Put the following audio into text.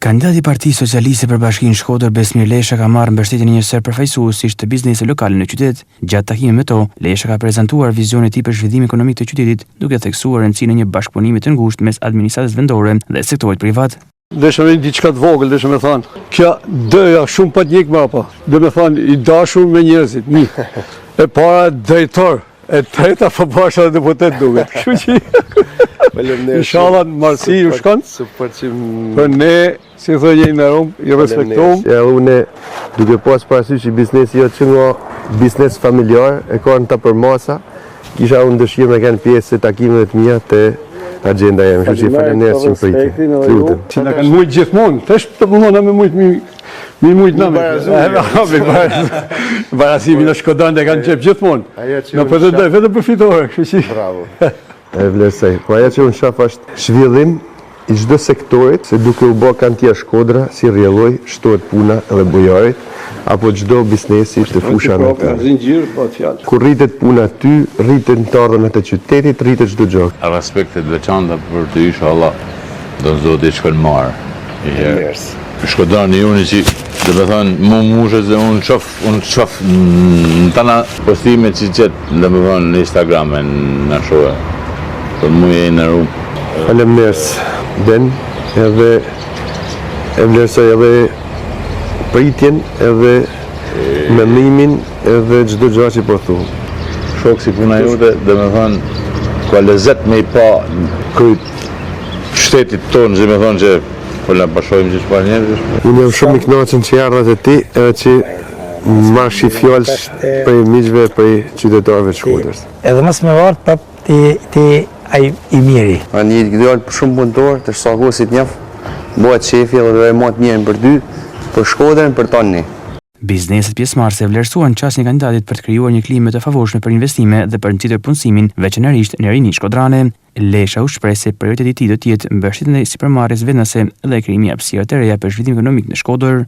Kandidati i Partisë Socialiste për Bashkinë Shkodër Besmir Lesha ka marrë mbështetjen e një sër përfaqësuesish të biznesit lokal në qytet. Gjatë takimit me to, Lesha ka prezantuar vizionin e tij për zhvillimin ekonomik të qytetit, duke theksuar rëndësinë e një bashkëpunimi të ngushtë mes administratës vendore dhe sektorit privat. Desha me diçka të vogël, desha me thonë, kjo dëja shumë pa t'njek më apa, dhe me thonë, i dashur me njerëzit, një, e para drejtor, e treta përbasha dhe deputet duke, kështu që, inshallah në marsi ju shkon, për ne, si thënë një në Romë, i respektojmë. Edhe une, duke pas parasysh që biznesi jo që nga biznes familjar, e ka në ta për masa, kisha unë dëshirë me kanë pjesë e takimeve të mija të agenda jemi, kështu që faleminderit që më priti. Lutem. Që na kanë mujt gjithmonë, tash të përmona me mujt mi mujt namë. Barasimi në Shkodran e kanë qep gjithmonë. Në pretendoj vetëm për fitore, kështu që. Bravo. E vlerësoj. Po ajo që unë shaf është zhvillim i çdo sektorit, se duke u bë kantia Shkodra si rrjelloj, shtohet puna edhe bujarit, apo çdo biznesi të fusha në të. Kur rritet puna aty, rritet në të ardhurën e qytetit, rritet çdo gjë. Respektet veçanta për ty, inshallah, do zoti shkon marr. Shkodrani unë që dhe me thonë, mu mushës dhe unë qof në tana postime që qëtë dhe me thonë në Instagram e në shohë. Të mu e në rrumë. Faleminderit Den, edhe e vlerësoj edhe pritjen, edhe mendimin, edhe çdo gjë që po thu. Shokë si puna jote, dhe me thonë, ka lezet me i pa kryt shtetit tonë, që me thonë që po la bashojmë që çfarë njerëzish. Unë jam shumë i kënaqur që erdha te ti, edhe që marrësh i fjalësh për miqve, për qytetarëve të Shkodrës. Edhe mos më vart prap ti ai i miri. Një ideal për shumë punëtor, të shtakosit njëf, bëhet shefi dhe do e mot mirën për ty, për Shkodrën, për tani. Bizneset pjesëmarrëse vlerësuan çastin e kandidatit për të krijuar një klimë të favorshme për investime dhe për nxitur punësimin, veçanërisht në rinin shkodrane. Lesha u shpreh se prioriteti i tij do të jetë mbështetja e sipërmarrjes vendase dhe krijimi i hapësirave të reja për zhvillim ekonomik në Shkodër.